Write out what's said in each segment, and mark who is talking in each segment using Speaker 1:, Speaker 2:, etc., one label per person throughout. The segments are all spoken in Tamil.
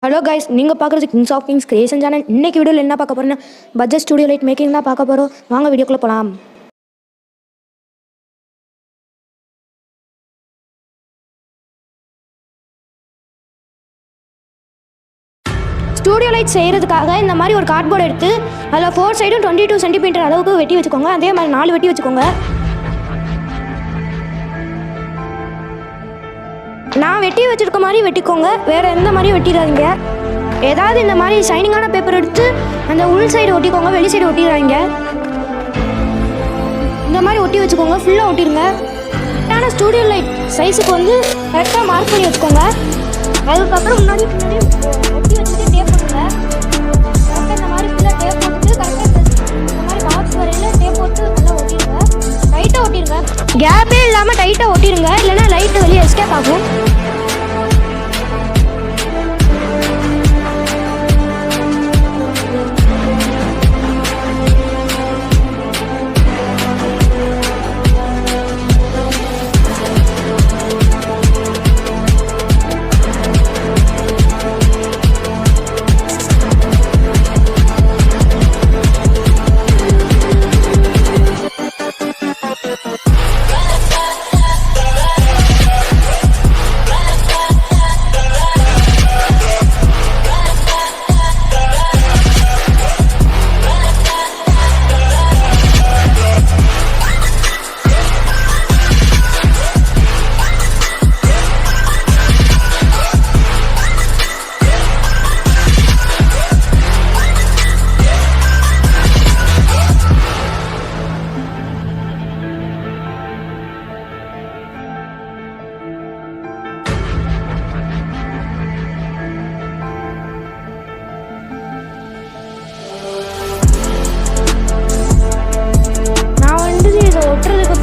Speaker 1: ஹலோ கைஸ், நீங்கள் பார்க்குறது Kings of Kings Creation channel. இன்றைக்கி வீடியோவில் என்ன பார்க்க போகிறேன்னா பட்ஜெட் ஸ்டுடியோ லைட் மேக்கிங் தான் பார்க்க போகிறோம். வாங்க வீடியோக்குள்ளே போகலாம். ஸ்டூடியோ லைட் செய்கிறதுக்காக இந்த மாதிரி ஒரு கார்ட்போர்டு எடுத்து அதில் 4 சைடும் 22 சென்டிமீட்டர் அளவுக்கு வெட்டி வச்சுக்கோங்க. அதே மாதிரி 4 வெட்டி வச்சுக்கோங்க. நான் வெட்டி வச்சுருக்க மாதிரி வெட்டிக்கோங்க, வேறு எந்த மாதிரியும் வெட்டிடாதீங்க. ஏதாவது இந்த மாதிரி ஷைனிங்கான பேப்பர் எடுத்து அந்த உள் சைடு ஒட்டிக்கோங்க, வெளி சைடு ஒட்டிடுறாங்க. இந்த மாதிரி ஒட்டி வச்சுக்கோங்க, ஃபுல்லாக ஒட்டிடுங்க. கரெக்டான ஸ்டூடியோ லைட் சைஸுக்கு வந்து கரெக்டாக மார்க் பண்ணி வச்சுக்கோங்க. அதுக்கப்புறம் முன்னாடி ஒட்டி வச்சுட்டு டேப் போட்டுங்க. கரெக்டாக இந்த மாதிரி ஃபுல்லாக டேப் போட்டுட்டு கரெக்டாக இந்த மாதிரி பாக்ஸ் வரையில் டேப் போட்டு நல்லா ஒட்டிடுங்க. டைட்டாக ஒட்டிடுங்க, கேப்பே இல்லாமல் டைட்டாக ஒட்டிடுங்க, இல்லைன்னா லைட்டு வெளியே எஸ்கேப் ஆகும்.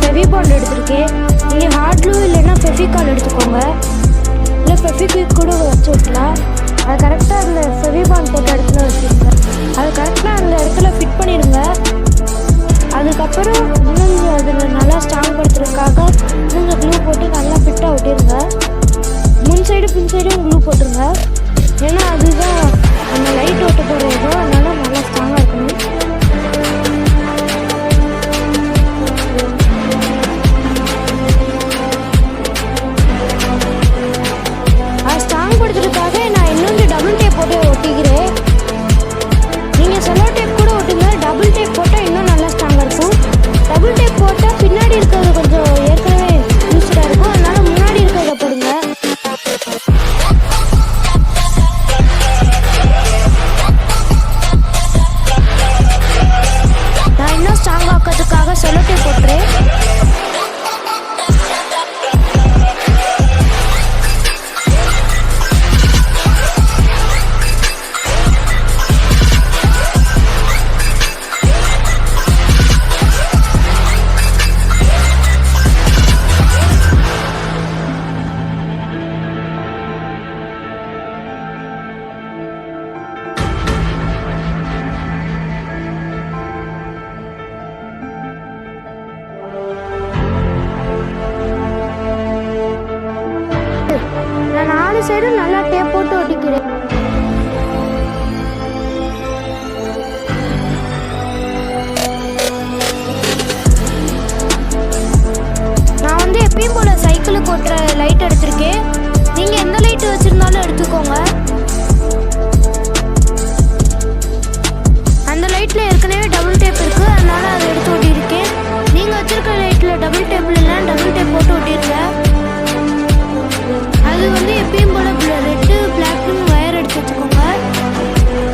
Speaker 1: ஃபெவிபாண்ட் எடுத்துருக்கேன். நீங்கள் ஹார்ட் க்ளூ இல்லைன்னா ஃபெவிகால் எடுத்துக்கோங்க, இல்லை ஃபெவிக்விக் கூட வச்சு விட்டலாம். அது கரெக்டாக அந்த ஃபெவிபாண்ட் போட்ட இடத்துல வச்சுருங்க. அது கரெக்டாக அந்த இடத்துல ஃபிட் பண்ணிடுங்க. அதுக்கப்புறம் இன்னும் அதில் நல்லா ஸ்ட்ராங் படுத்துறதுக்காக இன்னும் க்ளூ போட்டு நல்லா ஃபிட்டாக ஒட்டிடுங்க. முன் சைடு பின் சைடும் க்ளூ போட்டுருங்க. ஏன்னா அதுதான் அந்த லைட் ஓட்ட போகிற இடம், அதனால நல்லா ஸ்ட்ராங்காக இருக்கணும். நான் இன்னொன்று டபுள் டேப் போட்டு ஒட்டிக்கிறேன். நீங்கள் செலோ டேப் கூட ஒட்டுங்க, டபுள் டேப் போட்டால் இன்னும் நல்லா ஸ்ட்ராங்காக இருக்கும். டபுள் டேப் போட்டால் பின்னாடி இருக்கிறது கொஞ்சம் ஏற்கனவே யூஸ்டாக இருக்கும், அதனால முன்னாடி இருக்கிறத போடுங்க. நான் இன்னும் ஸ்ட்ராங் ஆக்கிறதுக்காக செலோ டேப் போட்டுறேன். நான் 4 சைடும் நல்லா டேப் போட்டு ஒட்டிக்கிறேன். நான் வந்து எப்பயும் போல சைக்கிளுக்கு ஒட்டுற லைட் எடுத்திருக்கேன். நீங்கள் எந்த லைட் வச்சுருந்தாலும் எடுத்துக்கோங்க. அந்த லைட்டில் ஏற்கனவே டபுள் டேப் இருக்குது, அதனால் அதை எடுத்து ஒட்டியிருக்கேன். நீங்கள் வச்சுருக்க லைட்டில் டபுள் டேப் இல்லைன்னா டபுள் டேப் போட்டு ஒட்டிருங்க. அது வந்து எப்பயும் போல ரெட்டு பிளாக்னு வயர் எடுத்து வச்சுக்கோங்க.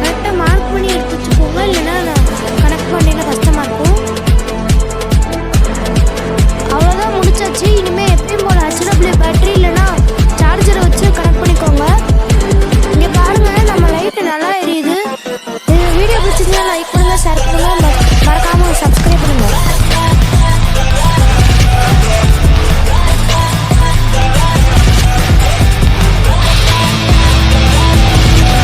Speaker 1: கரெக்டாக மார்க் பண்ணி எடுத்து வச்சுக்கோங்க, இல்லைன்னா கனெக்ட் பண்ணினா கஷ்டமாக இருக்கும். அவ்வளோதான், முடிச்சாச்சு. இனிமேல் எப்பயும் போல HW பேட்டரி இல்லைன்னா சார்ஜரை வச்சு கனெக்ட் பண்ணிக்கோங்க. இங்கே பாருங்கள், நம்ம லைட்டு நல்லா எரியுது. இந்த வீடியோ பிடிச்சிருந்தா லைக் பண்ணுங்கள், ஷேர் பண்ணுங்கள்.